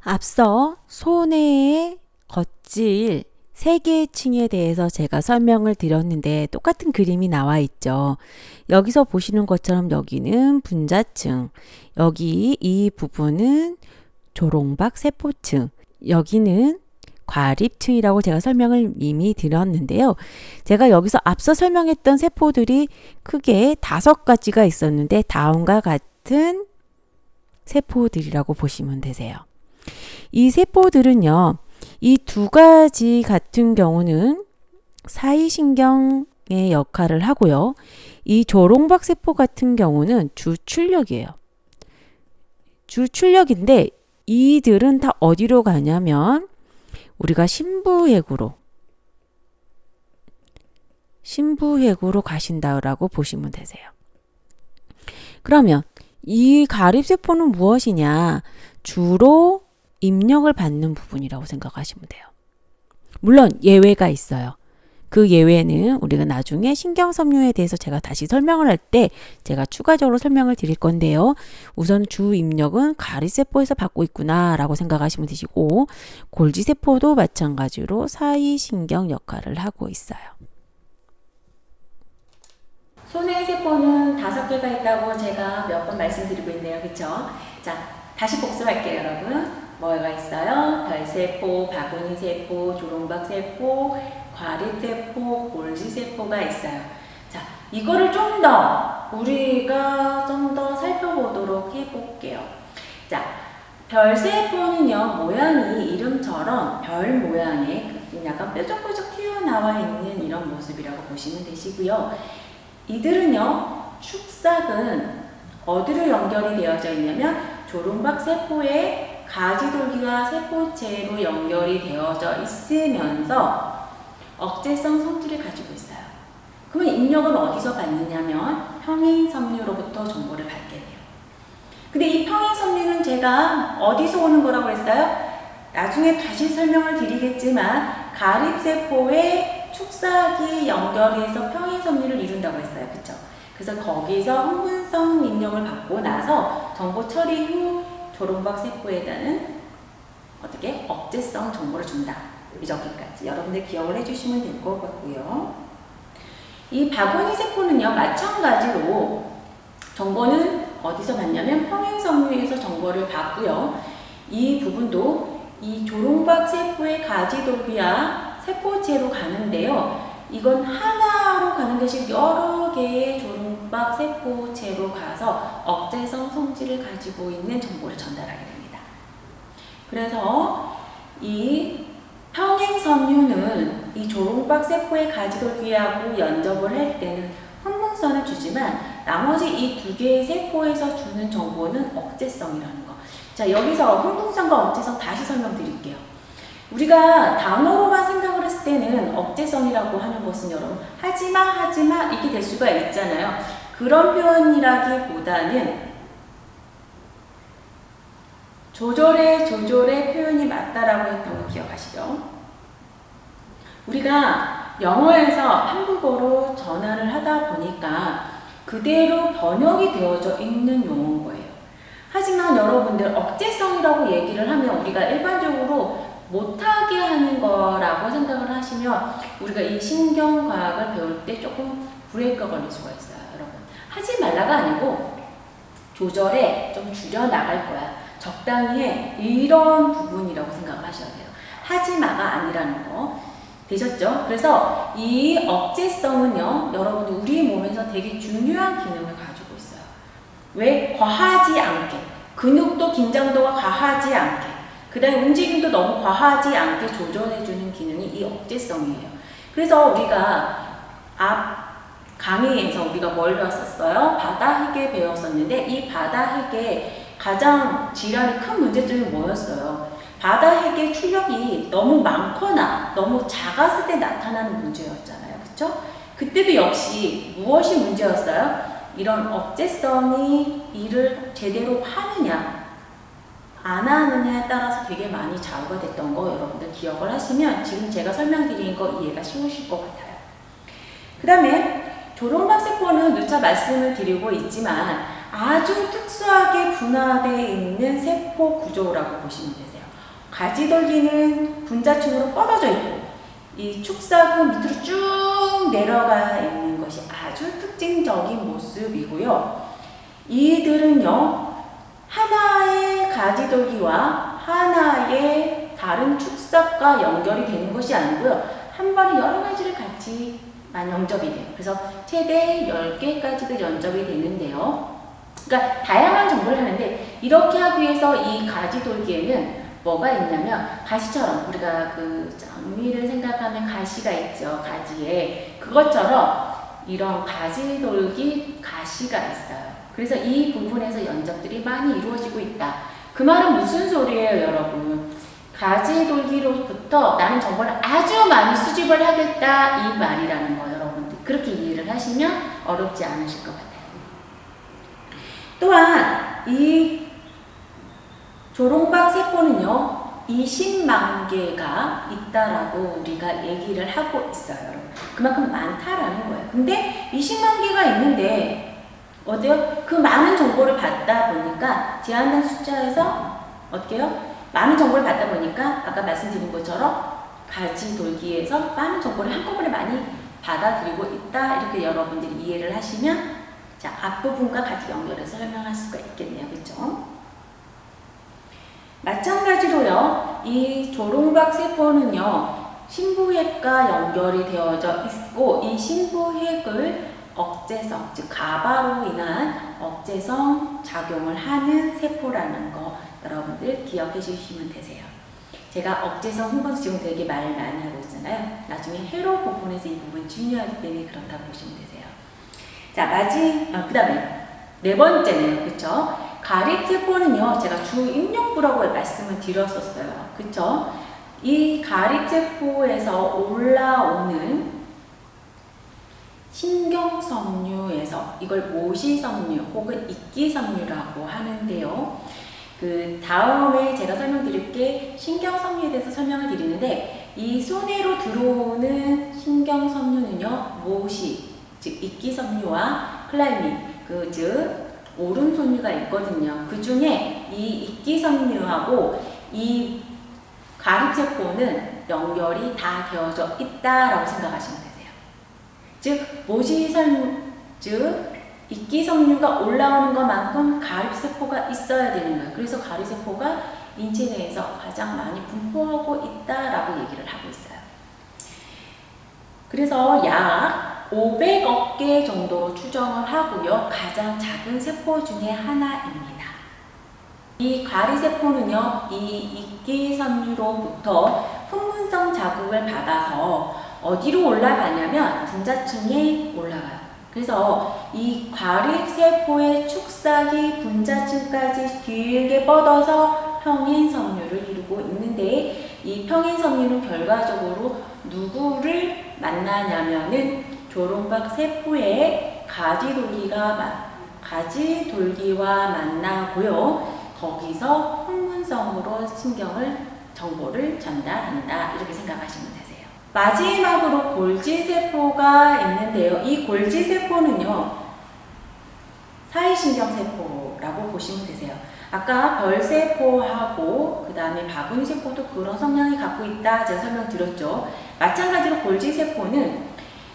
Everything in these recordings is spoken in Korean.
앞서 손해의 겉질 3개의 층에 대해서 제가 설명을 드렸는데 똑같은 그림이 나와 있죠. 여기서 보시는 것처럼 여기는 분자층, 여기 이 부분은 조롱박 세포층, 여기는 과립층이라고 제가 설명을 이미 드렸는데요. 제가 여기서 앞서 설명했던 세포들이 크게 5가지가 있었는데 다음과 같은 세포들이라고 보시면 되세요. 이 세포들은요, 이 2가지 같은 경우는 사이신경의 역할을 하고요. 이 조롱박 세포 같은 경우는 주출력이에요. 주출력인데 이들은 다 어디로 가냐면 우리가 심부핵으로 가신다라고 보시면 되세요. 그러면 이 가립세포는 무엇이냐? 주로 입력을 받는 부분이라고 생각하시면 돼요. 물론 예외가 있어요. 그 예외는 우리가 나중에 신경섬유에 대해서 제가 다시 설명을 할 때 제가 추가적으로 설명을 드릴 건데요. 우선 주 입력은 가립세포에서 받고 있구나 라고 생각하시면 되시고, 골지세포도 마찬가지로 사이신경 역할을 하고 있어요. 손해세포는 5개가 있다고 제가 몇 번 말씀드리고 있네요. 그쵸? 자, 다시 복습할게요, 여러분. 뭐가 있어요? 별세포, 바구니세포, 조롱박세포, 과립세포, 골지세포가 있어요. 자, 이거를 우리가 좀 더 살펴보도록 해볼게요. 자, 별세포는요, 모양이 이름처럼 별 모양의 약간 뾰족뾰족 튀어나와 있는 이런 모습이라고 보시면 되시고요. 이들은요, 축삭은 어디로 연결이 되어져 있냐면 조롱박 세포의 가지돌기와 세포체로 연결이 되어져 있으면서 억제성 성질을 가지고 있어요. 그러면 입력은 어디서 받느냐면 평행섬유로부터 정보를 받게 돼요. 근데 이 평행섬유는 제가 어디서 오는 거라고 했어요? 나중에 다시 설명을 드리겠지만 가립세포의 축삭이 연결해서 평행섬유를 이룬다고 했어요. 그쵸? 그래서 거기서 흥분성 입력을 받고 나서 정보 처리 후 조롱박 세포에다는 어떻게 억제성 정보를 준다. 여기까지 여러분들 기억을 해주시면 될 것 같고요. 이 바구니 세포는요, 마찬가지로 정보는 어디서 받냐면 평행섬유에서 정보를 받고요. 이 부분도 이 조롱박 세포의 가지돌기와 세포체로 가는데요. 이건 하나로 가는 것이 여러 개의 조롱박 세포체로 가서 억제성 성질을 가지고 있는 정보를 전달하게 됩니다. 그래서 이 평행섬유는 이 조롱박 세포의 가지돌기하고 연접을 할 때는 흥분선을 주지만 나머지 이 2개의 세포에서 주는 정보는 억제성이라는 거. 자, 여기서 흥분선과 억제성 다시 설명드릴게요. 우리가 단어로만 생각을 했을 때는 억제성이라고 하는 것은 여러분 하지마 이렇게 될 수가 있잖아요. 그런 표현이라기보다는 조절의 표현이 맞다라고 했던 거 기억하시죠? 우리가 영어에서 한국어로 전환을 하다 보니까 그대로 번역이 되어져 있는 용어인 거예요. 하지만 여러분들 억제성이라고 얘기를 하면 우리가 일반적으로 못하게 하는 거라고 생각을 하시면 우리가 이 신경과학을 배울 때 조금 브레이크가 걸릴 수가 있어요. 여러분 하지 말라가 아니고 조절해 좀 줄여나갈 거야. 적당히 해. 이런 부분이라고 생각을 하셔야 돼요. 하지마가 아니라는 거. 되셨죠? 그래서 이 억제성은요, 여러분들 우리 몸에서 되게 중요한 기능을 가지고 있어요. 왜? 과하지 않게. 근육도 긴장도가 과하지 않게. 그 다음에 움직임도 너무 과하지 않게 조절해주는 기능이 이 억제성이에요. 그래서 우리가 앞 강의에서 우리가 뭘 배웠었어요? 바다핵에 배웠었는데 이 바다핵의 가장 질환이 큰 문제점이 뭐였어요? 바다핵의 출력이 너무 많거나 너무 작았을 때 나타나는 문제였잖아요. 그쵸? 그때도 역시 무엇이 문제였어요? 이런 억제성이 일을 제대로 하느냐 안 하느냐에 따라서 되게 많이 좌우가 됐던 거 여러분들 기억을 하시면 지금 제가 설명드린 거 이해가 쉬우실 것 같아요. 그 다음에 조롱박 세포는 누차 말씀을 드리고 있지만 아주 특수하게 분화되어 있는 세포 구조라고 보시면 되세요. 가지돌기는 분자층으로 뻗어져 있고 이 축삭은 밑으로 쭉 내려가 있는 것이 아주 특징적인 모습이고요. 이들은요, 하나의 가지돌기와 하나의 다른 축삭과 연결이 되는 것이 아니고요. 한 번에 여러 가지를 같이 연접이 돼요. 그래서 최대 10개까지도 연접이 되는데요. 그러니까 다양한 정보를 하는데 이렇게 하기 위해서 이 가지돌기에는 뭐가 있냐면 가시처럼 우리가 그 장미를 생각하면 가시가 있죠. 가지에. 그것처럼 이런 가지돌기 가시가 있어요. 그래서 이 부분에서 연접들이 많이 이루어지고 있다. 그 말은 무슨 소리예요, 여러분? 가지돌기로부터 나는 정보를 아주 많이 수집을 하겠다 이 말이라는 거 여러분들 그렇게 이해를 하시면 어렵지 않으실 것 같아요. 또한 이 조롱박 세포는요 20만 개가 있다라고 우리가 얘기를 하고 있어요. 그만큼 많다라는 거예요. 근데 20만 개가 있는데 어때요? 그 많은 정보를 받다 보니까 제한된 숫자에서 어떻게 해요? 많은 정보를 받다 보니까 아까 말씀드린 것처럼 가지돌기에서 많은 정보를 한꺼번에 많이 받아들이고 있다. 이렇게 여러분들이 이해를 하시면 자 앞부분과 같이 연결해서 설명할 수가 있겠네요. 그렇죠? 마찬가지로요. 이 조롱박 세포는요. 신부핵과 연결이 되어져 있고 이 신부핵을 억제성, 즉 가바로 인한 억제성 작용을 하는 세포라는 거 여러분들 기억해 주시면 되세요. 제가 억제성 흥분수 지금 되게 말 많이 하고 있잖아요. 나중에 회로 부분에서 이 부분 중요하기 때문에 그렇다고 보시면 되세요. 자, 그 다음에 네 번째네요. 그쵸? 가립세포는요, 제가 주입력부라고 말씀을 드렸었어요. 그쵸? 이 가립세포에서 올라오는 신경섬유에서 이걸 모시섬유 혹은 이끼섬유라고 하는데요. 그 다음에 제가 설명드릴게 신경섬유에 대해서 설명을 드리는데 이 손해로 들어오는 신경섬유는요 모시 즉 이끼섬유와 클라이민 즉 오른손유가 있거든요. 그 중에 이 이끼섬유하고 이 가립세포는 연결이 다 되어져 있다라고 생각하시면 되세요. 즉 즉 이끼섬유가 올라오는 것만큼 가립세포가 있어야 되는 거예요. 그래서 가립세포가 인체 내에서 가장 많이 분포하고 있다라고 얘기를 하고 있어요. 그래서 약 500억 개 정도로 추정을 하고요. 가장 작은 세포 중에 하나입니다. 이 가리세포는요, 이 이끼섬유로부터 흥분성 자극을 받아서 어디로 올라가냐면 분자층에 올라가요. 그래서 이 과립세포의 축삭이 분자층까지 길게 뻗어서 평행섬유를 이루고 있는데 이 평행섬유는 결과적으로 누구를 만나냐면은 조롱박 세포의 가지돌기와 만나고요. 거기서 흥분성으로 정보를 전달한다. 이렇게 생각하시면 되세요. 마지막으로 골지세포가 있는데요. 이 골지세포는요. 사이신경세포라고 보시면 되세요. 아까 별세포하고 그 다음에 바구니세포도 그런 성향이 갖고 있다 제가 설명드렸죠. 마찬가지로 골지세포는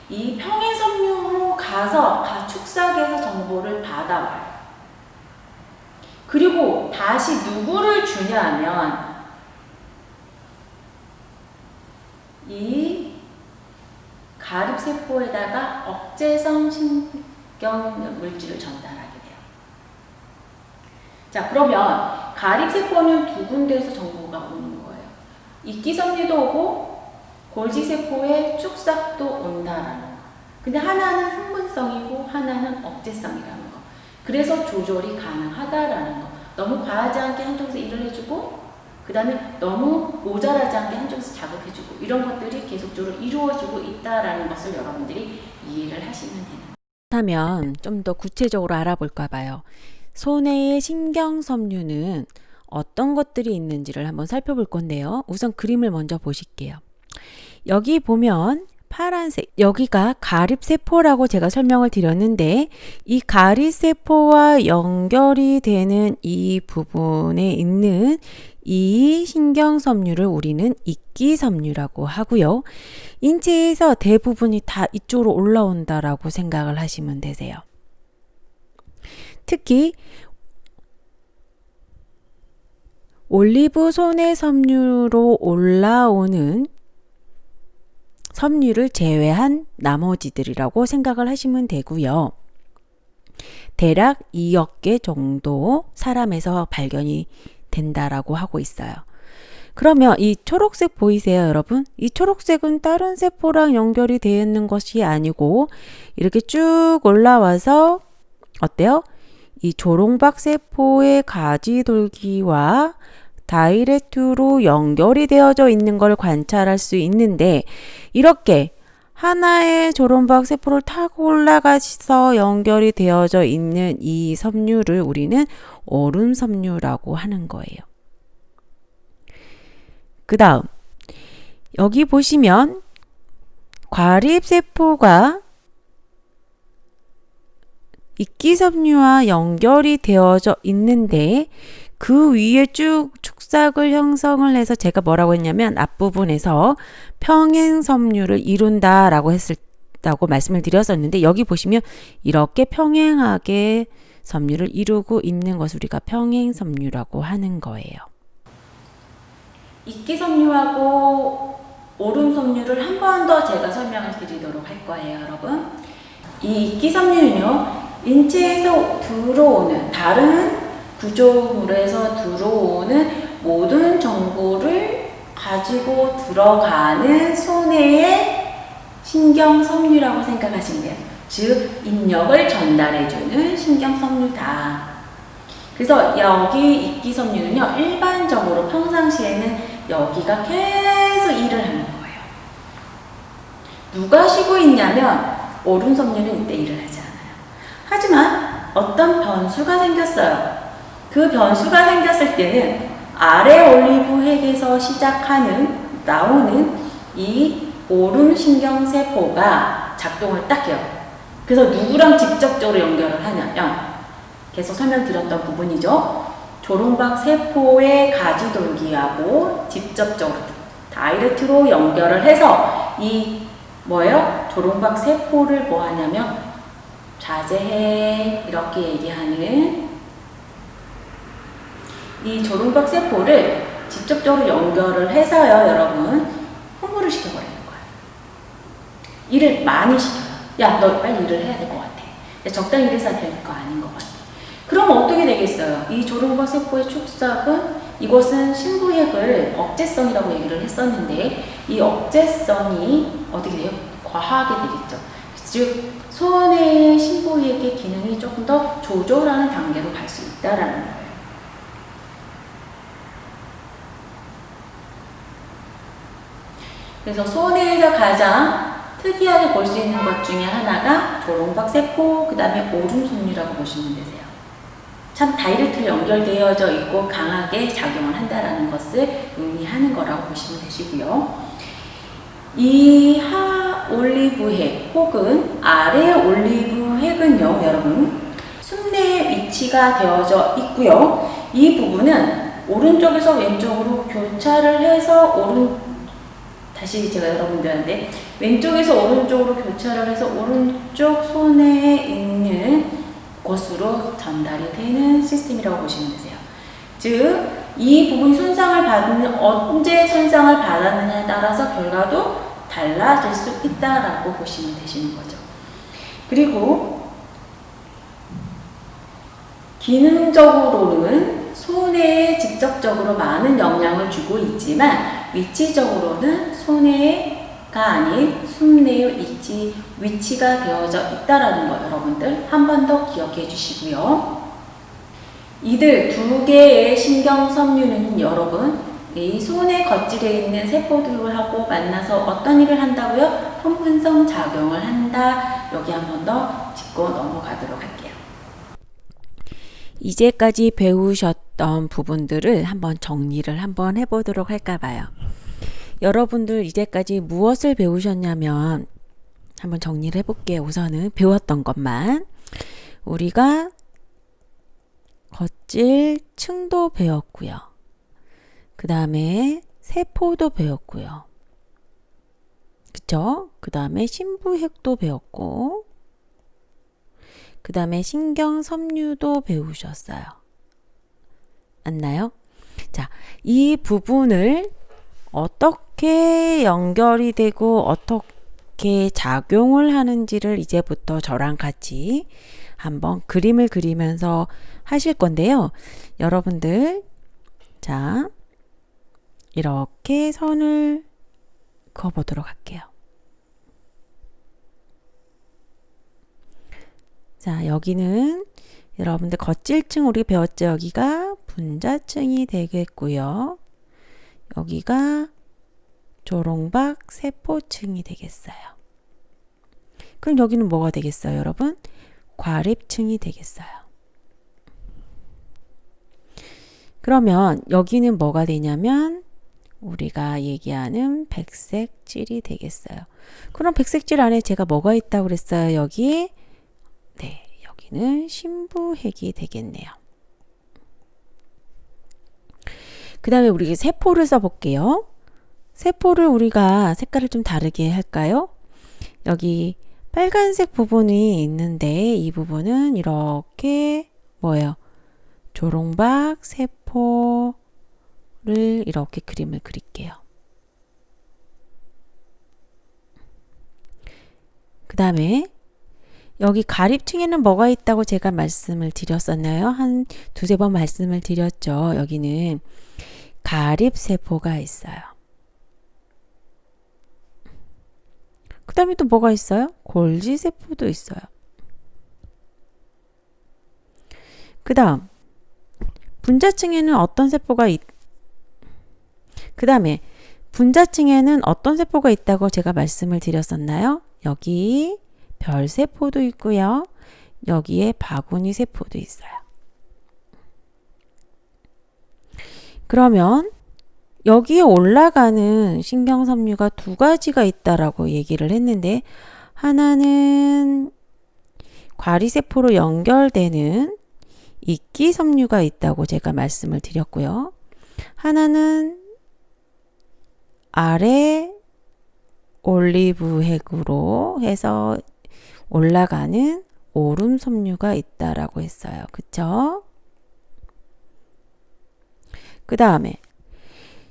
이 평행섬유로 가서 축삭에서 정보를 받아와요. 그리고 다시 누구를 주냐면 이 가립세포에다가 억제성 신경 물질을 전달하게 돼요. 자, 그러면 가립세포는 두 군데에서 정보가 오는 거예요. 이끼섬유도 오고 골지세포의 축삭도 온다라는 거. 근데 하나는 흥분성이고 하나는 억제성이라는 거. 그래서 조절이 가능하다라는 거. 너무 과하지 않게 한쪽에서 일을 해주고 그 다음에 너무 모자라지 않게 한쪽에서 자극해주고 이런 것들이 계속적으로 이루어지고 있다라는 것을 여러분들이 이해를 하시면 되는 거예요. 그렇다면 좀 더 구체적으로 알아볼까 봐요. 손해의 신경섬유는 어떤 것들이 있는지를 한번 살펴볼 건데요. 우선 그림을 먼저 보실게요. 여기 보면 파란색, 여기가 가립세포라고 제가 설명을 드렸는데 이 가립세포와 연결이 되는 이 부분에 있는 이 신경섬유를 우리는 이끼섬유라고 하고요. 인체에서 대부분이 다 이쪽으로 올라온다라고 생각을 하시면 되세요. 특히 올리브 소뇌섬유로 올라오는 섬유를 제외한 나머지들이라고 생각을 하시면 되고요. 대략 2억 개 정도 사람에서 발견이 된다라고 하고 있어요. 그러면 이 초록색 보이세요, 여러분? 이 초록색은 다른 세포랑 연결이 되어 있는 것이 아니고 이렇게 쭉 올라와서 어때요? 이 조롱박 세포의 가지돌기와 다이렉트로 연결이 되어져 있는 걸 관찰할 수 있는데 이렇게 하나의 조롱박 세포를 타고 올라가서 연결이 되어져 있는 이 섬유를 우리는 얼음섬유라고 하는 거예요. 그 다음 여기 보시면 과립세포가 이끼섬유와 연결이 되어져 있는데 그 위에 쭉 축삭을 형성을 해서 제가 뭐라고 했냐면 앞부분에서 평행섬유를 이룬다라고 했다고 말씀을 드렸었는데 여기 보시면 이렇게 평행하게 섬유를 이루고 있는 것을 우리가 평행섬유라고 하는 거예요. 이끼섬유하고 얼음섬유를 한 번 더 제가 설명을 드리도록 할 거예요, 여러분. 이 이끼섬유는요, 인체에서 들어오는 다른 구조물에서 들어오는 모든 정보를 가지고 들어가는 손해의 신경섬유라고 생각하시면 돼요. 즉, 입력을 전달해주는 신경섬유다. 그래서 여기 이끼섬유는요, 일반적으로 평상시에는 여기가 계속 일을 하는 거예요. 누가 쉬고 있냐면 얼음섬유는 이때 일을 하지 않아요. 하지만 어떤 변수가 생겼어요. 그 변수가 생겼을 때는 아래 올리브 핵에서 나오는 이 오름신경세포가 작동을 딱 해요. 그래서 누구랑 직접적으로 연결을 하냐면 계속 설명드렸던 부분이죠. 조롱박 세포의 가지돌기하고 직접적으로 다이렉트로 연결을 해서 이 조롱박 세포를 뭐 하냐면 자제해 이렇게 얘기하는 이 조롱박 세포를 직접적으로 연결을 해서요, 여러분, 흥분을 시켜버리는 거예요. 일을 많이 시켜요. 야, 너 빨리 일을 해야 될 것 같아. 적당히 일해서 될 거 아닌 것 같아. 그럼 어떻게 되겠어요? 이 조롱박 세포의 축삭은 이것은 신부핵을 억제성이라고 얘기를 했었는데 이 억제성이 어떻게 돼요? 과하게 되겠죠. 즉, 소뇌의 신부핵의 기능이 조금 더 조절하는 단계로 갈 수 있다라는 거예요. 그래서 소뇌에서 가장 특이하게 볼 수 있는 것 중에 하나가 조롱박 세포, 그 다음에 오름섬유라고 보시면 되세요. 참 다이렉트로 연결되어져 있고 강하게 작용을 한다는 것을 의미하는 거라고 보시면 되시고요. 이 하 올리브 핵 혹은 아래 올리브 핵은요, 여러분, 숨내에 위치가 되어져 있고요. 이 부분은 오른쪽에서 왼쪽으로 교차를 해서 다시 제가 여러분들한테 왼쪽에서 오른쪽으로 교차를 해서 오른쪽 손에 있는 곳으로 전달이 되는 시스템이라고 보시면 되세요. 즉, 이 부분이 언제 손상을 받았느냐에 따라서 결과도 달라질 수 있다라고 보시면 되시는 거죠. 그리고 기능적으로는 손해에 직접적으로 많은 영향을 주고 있지만 위치적으로는 손해가 아닌 숨내의 위치가 되어져 있다라는 거 여러분들 한 번 더 기억해 주시고요. 이들 두 개의 신경섬유는 여러분 이 손의 겉질에 있는 세포들하고 만나서 어떤 일을 한다고요? 흥분성 작용을 한다. 여기 한 번 더 짚고 넘어가도록 할게요. 이제까지 배우셨던 부분들을 한번 정리를 한번 해보도록 할까 봐요. 여러분들 이제까지 무엇을 배우셨냐면 한번 정리를 해볼게요. 우선은 배웠던 것만. 우리가 겉질층도 배웠고요. 그 다음에 세포도 배웠고요. 그쵸? 그 다음에 심부핵도 배웠고, 그 다음에 신경섬유도 배우셨어요. 맞나요? 자, 이 부분을 어떻게 연결이 되고 어떻게 작용을 하는지를 이제부터 저랑 같이 한번 그림을 그리면서 하실 건데요. 여러분들, 자, 이렇게 선을 그어보도록 할게요. 자, 여기는 여러분들 겉질층 우리 배웠죠? 여기가 분자층이 되겠고요. 여기가 조롱박 세포층이 되겠어요. 그럼 여기는 뭐가 되겠어요, 여러분? 과립층이 되겠어요. 그러면 여기는 뭐가 되냐면 우리가 얘기하는 백색질이 되겠어요. 그럼 백색질 안에 제가 뭐가 있다고 그랬어요? 여기 네, 여기는 심부핵이 되겠네요. 그 다음에 우리 세포를 써볼게요. 세포를 우리가 색깔을 좀 다르게 할까요? 여기 빨간색 부분이 있는데 이 부분은 이렇게 뭐예요? 조롱박 세포를 이렇게 그림을 그릴게요. 그 다음에 여기 가립층에는 뭐가 있다고 제가 말씀을 드렸었나요? 한 두세 번 말씀을 드렸죠. 여기는 가립세포가 있어요. 그 다음에 또 뭐가 있어요? 골지세포도 있어요. 그 다음 분자층에는 어떤 세포가 그 다음에 분자층에는 어떤 세포가 있다고 제가 말씀을 드렸었나요? 여기 별세포도 있고요. 여기에 바구니 세포도 있어요. 그러면 여기에 올라가는 신경섬유가 두 가지가 있다라고 얘기를 했는데 하나는 과리세포로 연결되는 이끼섬유가 있다고 제가 말씀을 드렸고요. 하나는 아래 올리브핵으로 해서 올라가는 오름섬유가 있다라고 했어요. 그쵸? 그 다음에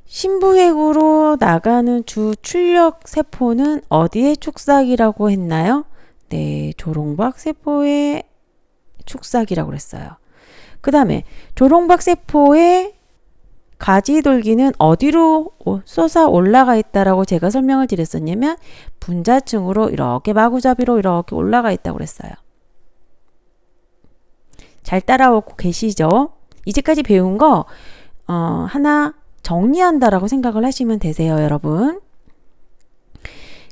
심부핵으로 나가는 주 출력 세포는 어디의 축삭이라고 했나요? 네, 조롱박 세포의 축삭이라고 그랬어요. 그 다음에 조롱박 세포의 가지돌기는 어디로 솟아 올라가 있다라고 제가 설명을 드렸었냐면 분자층으로 이렇게 마구잡이로 이렇게 올라가 있다고 그랬어요. 잘 따라오고 계시죠? 이제까지 배운 거 하나 정리한다라고 생각을 하시면 되세요, 여러분.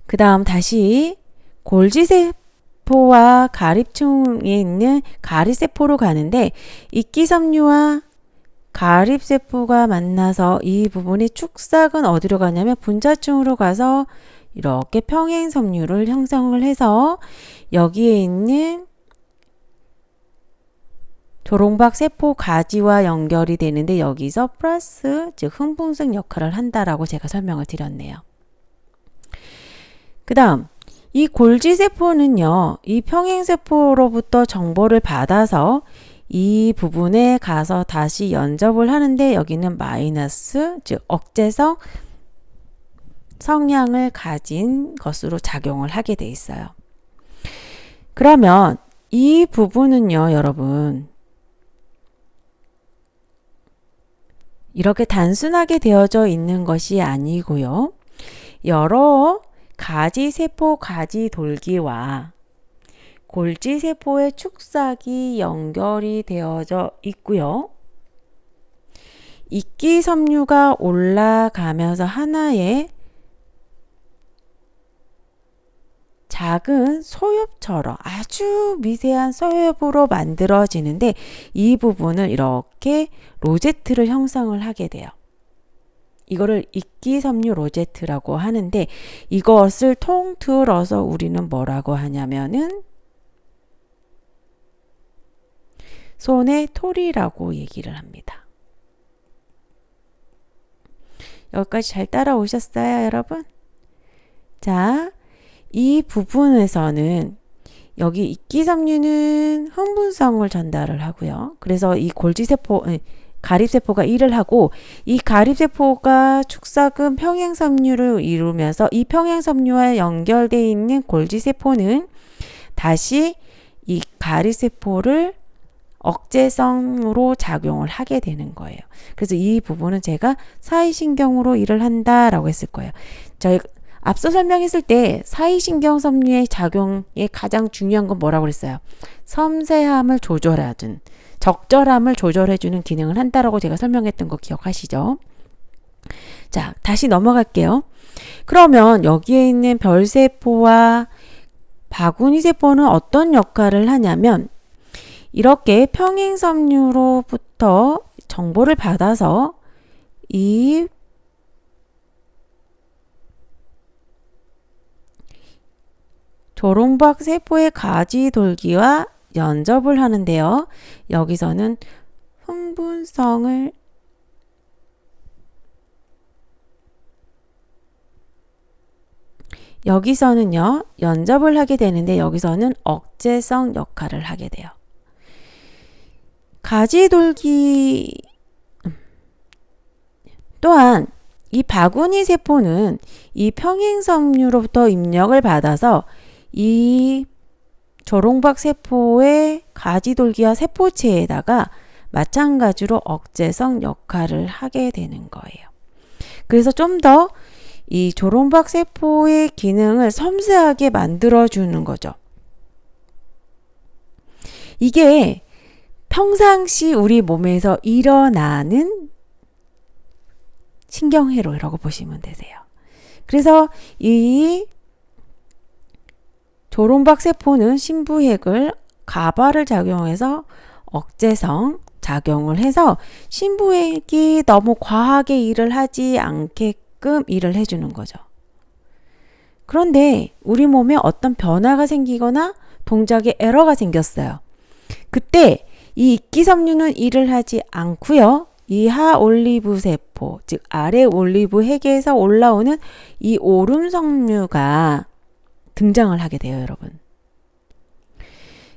그 다음 다시 골지세포와 가립층에 있는 가립세포로 가는데 이끼섬유와 가립세포가 만나서 이 부분의 축삭은 어디로 가냐면 분자층으로 가서 이렇게 평행섬유를 형성을 해서 여기에 있는 조롱박 세포 가지와 연결이 되는데 여기서 플러스 즉 흥분성 역할을 한다라고 제가 설명을 드렸네요. 그 다음 이 골지세포는요. 이 평행세포로부터 정보를 받아서 이 부분에 가서 다시 연접을 하는데 여기는 마이너스 즉 억제성 성향을 가진 것으로 작용을 하게 돼 있어요. 그러면 이 부분은요, 여러분 이렇게 단순하게 되어져 있는 것이 아니고요. 여러 가지세포 가지돌기와 골지세포의 축삭이 연결이 되어져 있고요. 이끼섬유가 올라가면서 하나의 작은 소엽처럼 아주 미세한 소엽으로 만들어지는데 이 부분을 이렇게 로제트를 형성을 하게 돼요. 이거를 이끼섬유 로제트라고 하는데 이것을 통틀어서 우리는 뭐라고 하냐면은 손의 톨이라고 얘기를 합니다. 여기까지 잘 따라오셨어요, 여러분? 자, 이 부분에서는 여기 이끼섬유는 흥분성을 전달을 하고요. 그래서 이 가립세포가 일을 하고 이 가립세포가 축사근 평행섬유를 이루면서 이 평행섬유와 연결되어 있는 골지세포는 다시 이 가립세포를 억제성으로 작용을 하게 되는 거예요. 그래서 이 부분은 제가 사이신경으로 일을 한다라고 했을 거예요. 저희 앞서 설명했을 때 사이신경섬유의 작용에 가장 중요한 건 뭐라고 그랬어요? 섬세함을 조절하든 적절함을 조절해주는 기능을 한다라고 제가 설명했던 거 기억하시죠? 자, 다시 넘어갈게요. 그러면 여기에 있는 별세포와 바구니세포는 어떤 역할을 하냐면 이렇게 평행섬유로부터 정보를 받아서 이 조롱박 세포의 가지돌기와 연접을 하는데요. 여기서는 흥분성을 여기서는요. 연접을 하게 되는데 여기서는 억제성 역할을 하게 돼요. 가지돌기 또한 이 바구니 세포는 이 평행섬유로부터 입력을 받아서 이 조롱박 세포의 가지돌기와 세포체에다가 마찬가지로 억제성 역할을 하게 되는 거예요. 그래서 좀 더 이 조롱박 세포의 기능을 섬세하게 만들어주는 거죠. 이게 평상시 우리 몸에서 일어나는 신경회로라고 보시면 되세요. 그래서 이 조롱박 세포는 심부핵을 가발을 작용해서 억제성 작용을 해서 심부핵이 너무 과하게 일을 하지 않게끔 일을 해주는 거죠. 그런데 우리 몸에 어떤 변화가 생기거나 동작에 에러가 생겼어요. 그때 이 이끼섬유는 일을 하지 않고요. 이 하올리브 세포, 즉 아래 올리브 핵에서 올라오는 이 오름섬유가 등장을 하게 돼요, 여러분.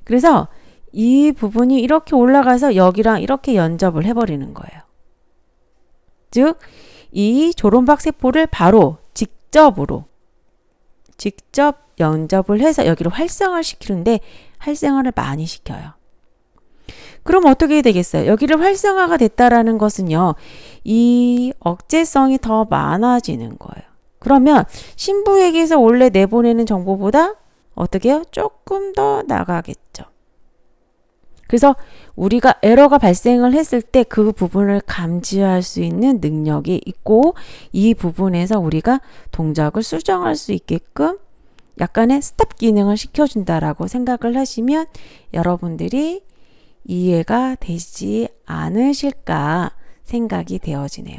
그래서 이 부분이 이렇게 올라가서 여기랑 이렇게 연접을 해버리는 거예요. 즉, 이 조롱박 세포를 바로 직접 연접을 해서 여기를 활성화를 시키는데 활성화를 많이 시켜요. 그럼 어떻게 되겠어요? 여기를 활성화가 됐다라는 것은요, 이 억제성이 더 많아지는 거예요. 그러면 심부핵에서 원래 내보내는 정보보다 어떻게 해요? 조금 더 나가겠죠. 그래서 우리가 에러가 발생을 했을 때 그 부분을 감지할 수 있는 능력이 있고 이 부분에서 우리가 동작을 수정할 수 있게끔 약간의 스탑 기능을 시켜준다라고 생각을 하시면 여러분들이 이해가 되지 않으실까 생각이 되어지네요.